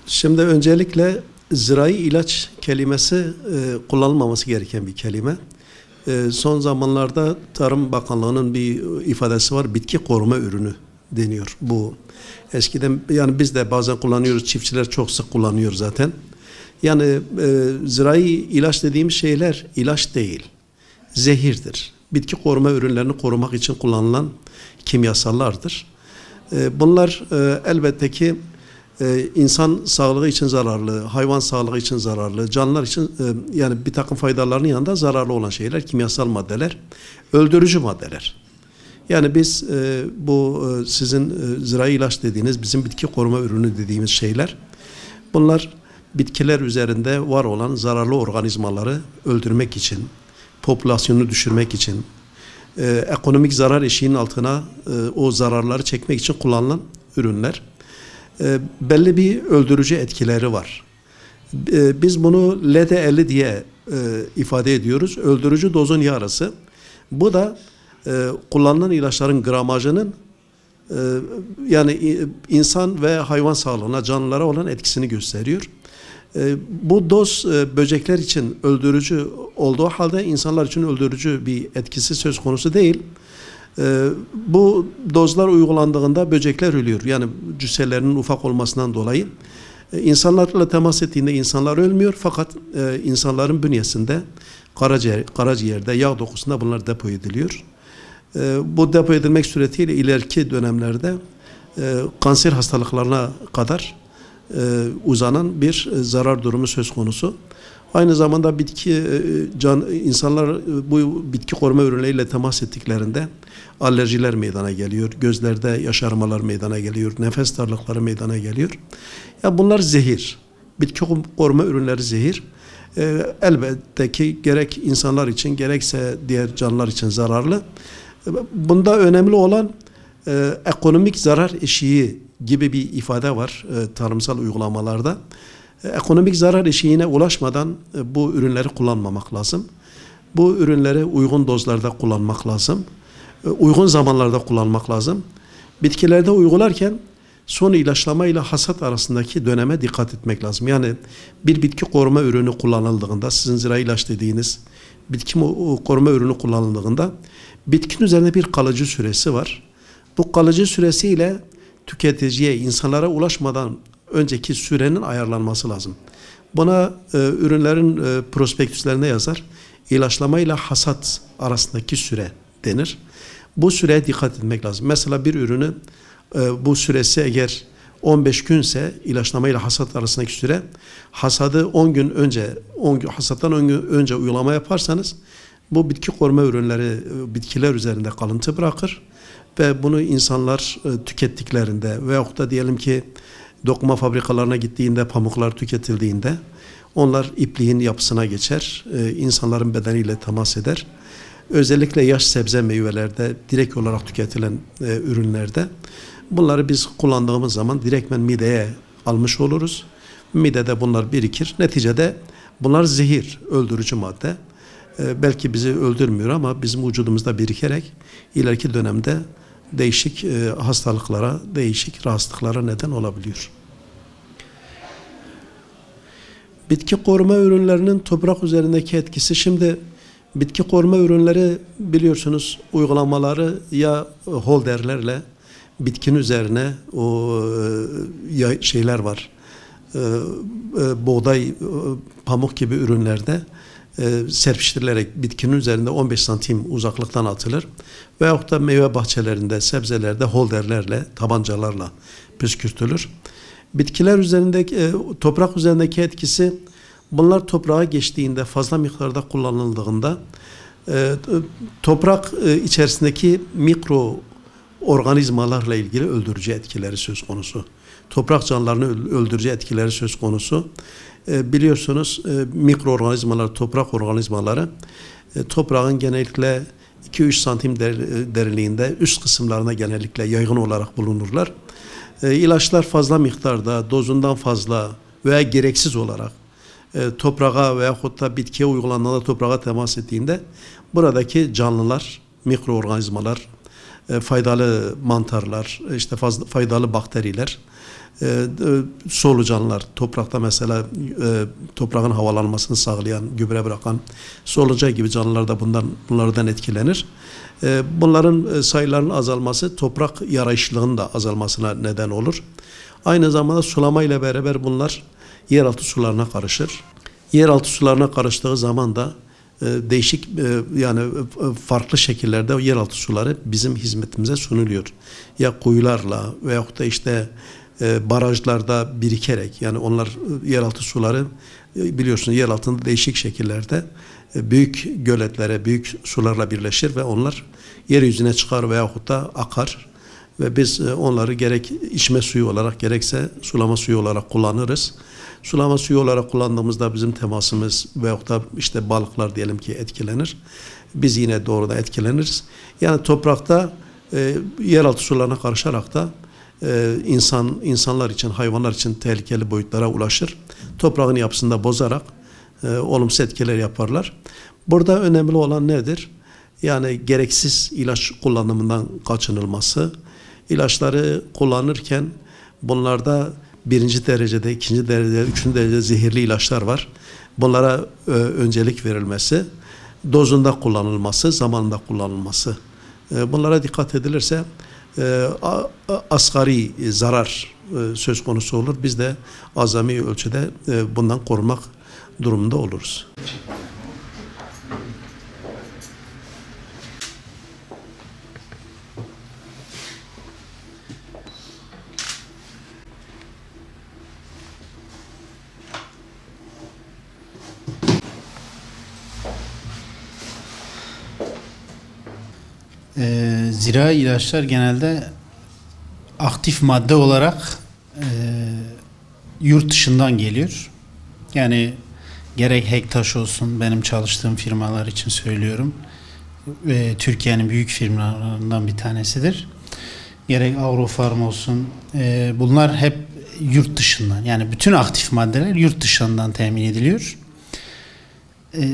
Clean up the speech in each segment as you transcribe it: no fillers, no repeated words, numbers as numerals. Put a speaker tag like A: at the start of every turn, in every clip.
A: Şimdi öncelikle zirai ilaç kelimesi kullanılmaması gereken bir kelime. Son zamanlarda Tarım Bakanlığı'nın bir ifadesi var. Bitki koruma ürünü deniyor. Bu eskiden yani biz de bazen kullanıyoruz. Çiftçiler çok sık kullanıyor zaten. Yani zirai ilaç dediğimiz şeyler ilaç değil. Zehirdir. Bitki koruma ürünlerini korumak için kullanılan kimyasallardır. Bunlar elbette ki insan sağlığı için zararlı, hayvan sağlığı için zararlı, canlılar için yani bir takım faydalarının yanında zararlı olan şeyler, kimyasal maddeler, öldürücü maddeler. Yani biz bu sizin zirai ilaç dediğiniz, bizim bitki koruma ürünü dediğimiz şeyler, bunlar bitkiler üzerinde var olan zararlı organizmaları öldürmek için, popülasyonu düşürmek için, ekonomik zarar eşiğinin altına o zararları çekmek için kullanılan ürünler. Belli bir öldürücü etkileri var. Biz bunu LD50 diye ifade ediyoruz. Öldürücü dozun yarısı. Bu da kullanılan ilaçların gramajının yani insan ve hayvan sağlığına, canlılara olan etkisini gösteriyor. Bu doz böcekler için öldürücü olduğu halde insanlar için öldürücü bir etkisi söz konusu değil. Bu dozlar uygulandığında böcekler ölüyor. Yani cüsselerinin ufak olmasından dolayı. İnsanlarla temas ettiğinde insanlar ölmüyor fakat insanların bünyesinde karaciğerde, yağ dokusunda bunlar depo ediliyor. Bu depo edilmek suretiyle ileriki dönemlerde kanser hastalıklarına kadar uzanan bir zarar durumu söz konusu. Aynı zamanda insanlar bu bitki koruma ürünleriyle temas ettiklerinde alerjiler meydana geliyor, gözlerde yaşarmalar meydana geliyor, nefes darlıkları meydana geliyor. Ya bunlar zehir. Bitki koruma ürünleri zehir. Elbette ki gerek insanlar için gerekse diğer canlılar için zararlı. Bunda önemli olan ekonomik zarar eşiği gibi bir ifade var tarımsal uygulamalarda. Ekonomik zarar eşiğine ulaşmadan bu ürünleri kullanmamak lazım. Bu ürünleri uygun dozlarda kullanmak lazım. Uygun zamanlarda kullanmak lazım. Bitkilerde uygularken son ilaçlama ile hasat arasındaki döneme dikkat etmek lazım. Yani bir bitki koruma ürünü kullanıldığında, sizin zirai ilaç dediğiniz bitki koruma ürünü kullanıldığında bitkinin üzerinde bir kalıcı süresi var. Bu kalıcı süresiyle tüketiciye, insanlara ulaşmadan önceki sürenin ayarlanması lazım. Buna ürünlerin prospektüslerinde yazar. İlaçlama ile hasat arasındaki süre denir. Bu süreye dikkat etmek lazım. Mesela bir ürünü bu süresi eğer 15 günse ilaçlama ile hasat arasındaki süre, hasadı 10 gün önce, hasattan 10 gün önce uygulama yaparsanız bu bitki koruma ürünleri bitkiler üzerinde kalıntı bırakır ve bunu insanlar tükettiklerinde veyahut da diyelim ki dokuma fabrikalarına gittiğinde, pamuklar tüketildiğinde onlar ipliğin yapısına geçer, insanların bedeniyle temas eder. Özellikle yaş sebze meyvelerde, direkt olarak tüketilen ürünlerde bunları biz kullandığımız zaman direktmen mideye almış oluruz. Midede bunlar birikir. Neticede bunlar zehir, öldürücü madde. Belki bizi öldürmüyor ama bizim vücudumuzda birikerek ileriki dönemde değişik hastalıklara, değişik rahatsızlıklara neden olabiliyor. Bitki koruma ürünlerinin toprak üzerindeki etkisi. Şimdi bitki koruma ürünleri biliyorsunuz uygulamaları ya holderlerle bitkinin üzerine o şeyler var. Buğday, pamuk gibi ürünlerde serpiştirilerek bitkinin üzerinde 15 santim uzaklıktan atılır. Veyahut da meyve bahçelerinde, sebzelerde holderlerle, tabancalarla püskürtülür. Bitkiler üzerindeki, toprak üzerindeki etkisi, bunlar toprağa geçtiğinde, fazla miktarda kullanıldığında toprak içerisindeki mikro organizmalarla ilgili öldürücü etkileri söz konusu. Toprak canlılarını öldürücü etkileri söz konusu. Biliyorsunuz mikroorganizmalar, toprak organizmaları toprağın genellikle 2-3 santim derinliğinde üst kısımlarına genellikle yaygın olarak bulunurlar. İlaçlar fazla miktarda, dozundan fazla veya gereksiz olarak toprağa veyahut da bitkiye uygulandığında toprağa temas ettiğinde buradaki canlılar, mikroorganizmalar faydalı mantarlar, işte faydalı bakteriler, solucanlar, toprakta mesela toprağın havalanmasını sağlayan, gübre bırakan solucan gibi canlılar da bunlardan etkilenir. Bunların sayılarının azalması toprak yarayışlılığının da azalmasına neden olur. Aynı zamanda sulama ile beraber bunlar yeraltı sularına karışır. Yeraltı sularına karıştığı zaman da değişik yani farklı şekillerde yeraltı suları bizim hizmetimize sunuluyor. Ya kuyularla veyahut da işte barajlarda birikerek, yani onlar yeraltı suları biliyorsunuz yer altında değişik şekillerde büyük göletlere, büyük sularla birleşir ve onlar yeryüzüne çıkar veyahut da akar ve biz onları gerek içme suyu olarak gerekse sulama suyu olarak kullanırız. Sulama suyu olarak kullandığımızda bizim temasımız veyahut da işte balıklar diyelim ki etkilenir. Biz yine doğrudan etkileniriz. Yani toprakta yeraltı sularına karışarak da insanlar için, hayvanlar için tehlikeli boyutlara ulaşır. Toprağın yapısını da bozarak olumsuz etkiler yaparlar. Burada önemli olan nedir? Yani gereksiz ilaç kullanımından kaçınılması. İlaçları kullanırken bunlarda birinci derecede, ikinci derecede, üçüncü derecede zehirli ilaçlar var. Bunlara öncelik verilmesi, dozunda kullanılması, zamanında kullanılması. Bunlara dikkat edilirse asgari zarar söz konusu olur. Biz de azami ölçüde bundan korumak durumunda oluruz.
B: Zirai ilaçlar genelde aktif madde olarak yurt dışından geliyor. Yani gerek Hektaş olsun, benim çalıştığım firmalar için söylüyorum. Türkiye'nin büyük firmalarından bir tanesidir. Gerek Agrofarm olsun. Bunlar hep yurt dışından. Yani bütün aktif maddeler yurt dışından temin ediliyor.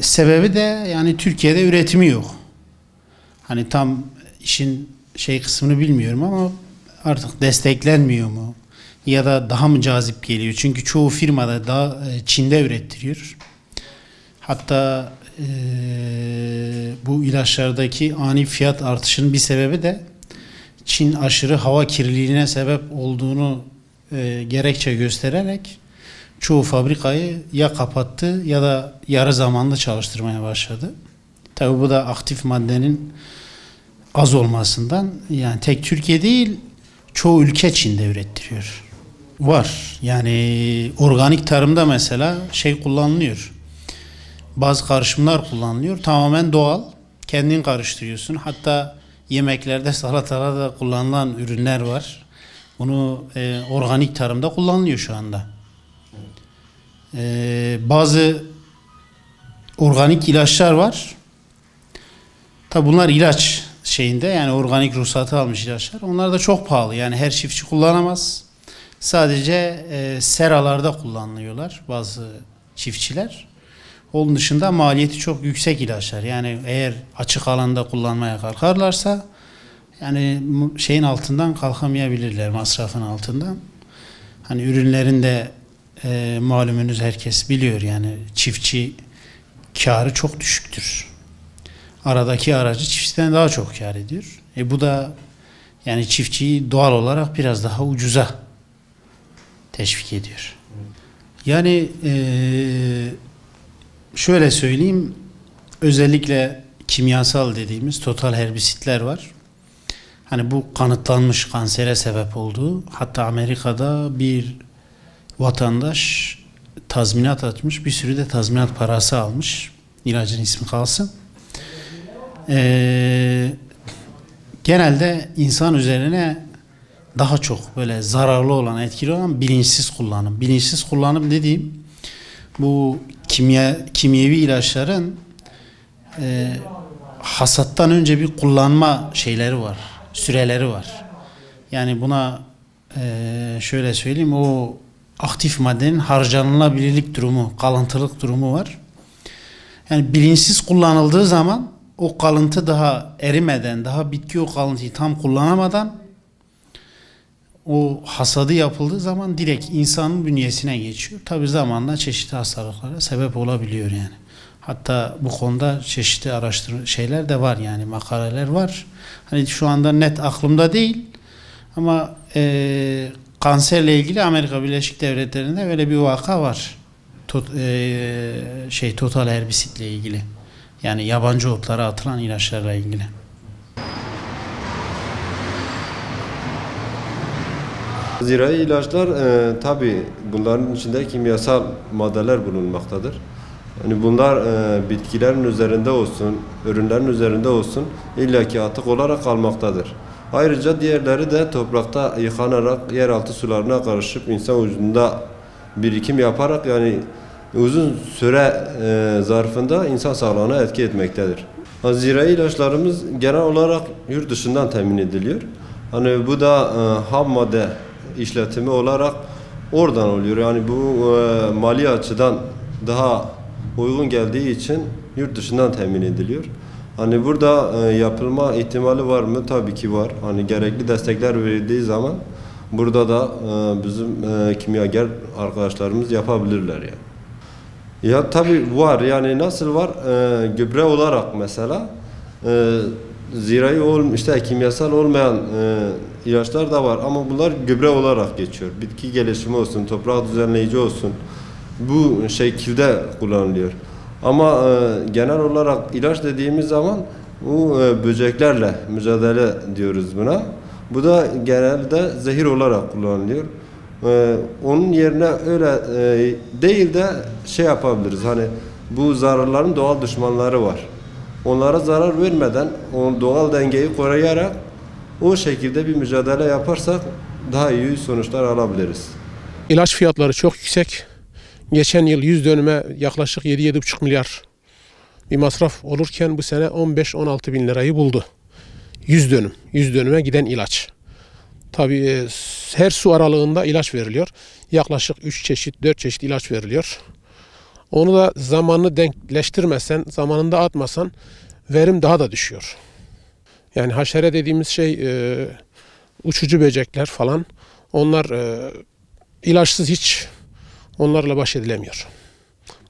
B: Sebebi de yani Türkiye'de üretimi yok. Hani tam işin kısmını bilmiyorum ama artık desteklenmiyor mu? Ya da daha mı cazip geliyor? Çünkü çoğu firmada daha Çin'de ürettiriyor. Hatta bu ilaçlardaki ani fiyat artışının bir sebebi de Çin aşırı hava kirliliğine sebep olduğunu gerekçe göstererek çoğu fabrikayı ya kapattı ya da yarı zamanlı çalıştırmaya başladı. Tabii bu da aktif maddenin az olmasından, yani tek Türkiye değil çoğu ülke Çin'de ürettiriyor. Var. Yani organik tarımda mesela kullanılıyor. Bazı karışımlar kullanılıyor. Tamamen doğal. Kendin karıştırıyorsun. Hatta yemeklerde, salatalarda kullanılan ürünler var. Bunu organik tarımda kullanılıyor şu anda. Bazı organik ilaçlar var. Tabi bunlar ilaç yani organik ruhsatı almış ilaçlar. Onlar da çok pahalı. Yani her çiftçi kullanamaz. Sadece seralarda kullanılıyorlar bazı çiftçiler. Onun dışında maliyeti çok yüksek ilaçlar. Yani eğer açık alanda kullanmaya kalkarlarsa yani altından kalkamayabilirler, masrafın altından. Hani ürünlerin de malumunuz herkes biliyor, yani çiftçi kârı çok düşüktür. Aradaki aracı çiftçiden daha çok kâr ediyor. Bu da yani çiftçiyi doğal olarak biraz daha ucuza teşvik ediyor. Yani şöyle söyleyeyim, özellikle kimyasal dediğimiz total herbisitler var. Hani bu kanıtlanmış kansere sebep olduğu, hatta Amerika'da bir vatandaş tazminat atmış, bir sürü de tazminat parası almış. İlacın ismi kalsın. Genelde insan üzerine daha çok böyle zararlı olan, etkili olan bilinçsiz kullanım. Bilinçsiz kullanım dediğim bu kimyevi ilaçların hasattan önce bir kullanma var, süreleri var. Yani buna şöyle söyleyeyim, o aktif maddenin harcanılabilirlik durumu, kalıntılık durumu var. Yani bilinçsiz kullanıldığı zaman o kalıntı daha erimeden, daha bitki o kalıntıyı tam kullanamadan o hasadı yapıldığı zaman direkt insanın bünyesine geçiyor. Tabi zamanla çeşitli hastalıklara sebep olabiliyor yani. Hatta bu konuda çeşitli araştırma şeyler de var yani makaleler var. Hani şu anda net aklımda değil ama kanserle ilgili Amerika Birleşik Devletleri'nde böyle bir vaka var. Total herbisitle ilgili. Yani yabancı otlara atılan ilaçlarla ilgili.
C: Zirai ilaçlar tabi bunların içinde kimyasal maddeler bulunmaktadır. Yani bunlar bitkilerin üzerinde olsun, ürünlerin üzerinde olsun illaki atık olarak kalmaktadır. Ayrıca diğerleri de toprakta yıkanarak yeraltı sularına karışıp insan vücudunda birikim yaparak yani uzun süre zarfında insan sağlığına etki etmektedir. Zirai ilaçlarımız genel olarak yurt dışından temin ediliyor. Hani bu da ham madde işletimi olarak oradan oluyor. Yani bu mali açıdan daha uygun geldiği için yurt dışından temin ediliyor. Hani burada yapılma ihtimali var mı? Tabii ki var. Hani gerekli destekler verildiği zaman burada da bizim kimyager arkadaşlarımız yapabilirler yani. Ya tabii var. Yani nasıl var? Gübre olarak mesela zirai işte kimyasal olmayan ilaçlar da var ama bunlar gübre olarak geçiyor. Bitki gelişimi olsun, toprak düzenleyici olsun bu şekilde kullanılıyor. Ama genel olarak ilaç dediğimiz zaman bu böceklerle mücadele diyoruz buna. Bu da genelde zehir olarak kullanılıyor. Onun yerine öyle değil de şey yapabiliriz. Hani bu zararların doğal düşmanları var. Onlara zarar vermeden o doğal dengeyi koruyarak o şekilde bir mücadele yaparsak daha iyi sonuçlar alabiliriz.
D: İlaç fiyatları çok yüksek. Geçen yıl 100 dönüme yaklaşık 7-7,5 milyar bir masraf olurken bu sene 15-16 bin lirayı buldu. 100 dönüm. 100 dönüme giden ilaç. Tabii her su aralığında ilaç veriliyor. Yaklaşık 3 çeşit, 4 çeşit ilaç veriliyor. Onu da zamanını denkleştirmezsen, zamanında atmasan verim daha da düşüyor. Yani haşere dediğimiz şey uçucu böcekler falan. Onlar ilaçsız hiç onlarla baş edilemiyor.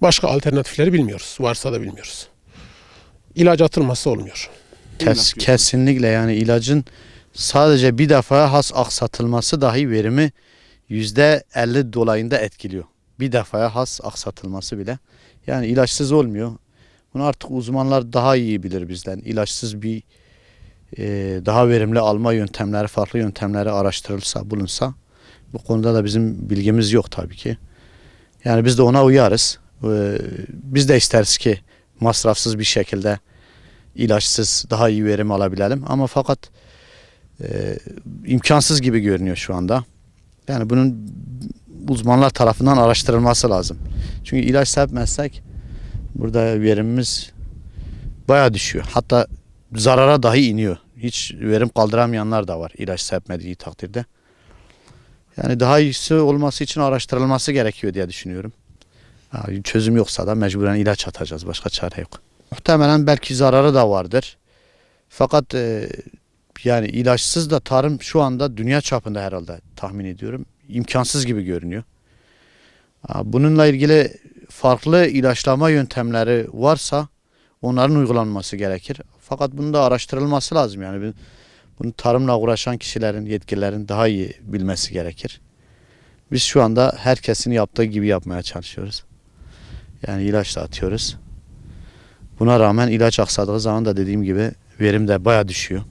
D: Başka alternatifleri bilmiyoruz. Varsa da bilmiyoruz. İlaç atılmazsa olmuyor.
E: Kesinlikle yani ilacın sadece bir defa has aksatılması dahi verimi %50 dolayında etkiliyor. Bir defaya has aksatılması bile. Yani ilaçsız olmuyor. Bunu artık uzmanlar daha iyi bilir bizden. İlaçsız bir daha verimli alma yöntemleri, farklı yöntemleri araştırılsa, bulunsa. Bu konuda da bizim bilgimiz yok tabii ki. Yani biz de ona uyarız. Biz de isteriz ki masrafsız bir şekilde ilaçsız daha iyi verim alabilelim. Ama fakat imkansız gibi görünüyor şu anda. Yani bunun uzmanlar tarafından araştırılması lazım. Çünkü ilaç sepmezsek burada verimimiz bayağı düşüyor. Hatta zarara dahi iniyor. Hiç verim kaldıramayanlar da var ilaç sepmediği takdirde. Yani daha iyisi olması için araştırılması gerekiyor diye düşünüyorum. Yani çözüm yoksa da mecburen ilaç atacağız. Başka çare yok. Muhtemelen belki zararı da vardır. Fakat yani ilaçsız da tarım şu anda dünya çapında herhalde tahmin ediyorum. İmkansız gibi görünüyor. Bununla ilgili farklı ilaçlama yöntemleri varsa onların uygulanması gerekir. Fakat bunun da araştırılması lazım. Yani bunu tarımla uğraşan kişilerin, yetkililerin daha iyi bilmesi gerekir. Biz şu anda herkesin yaptığı gibi yapmaya çalışıyoruz. Yani ilaç da atıyoruz. Buna rağmen ilaç aksadığı zaman da dediğim gibi verim de bayağı düşüyor.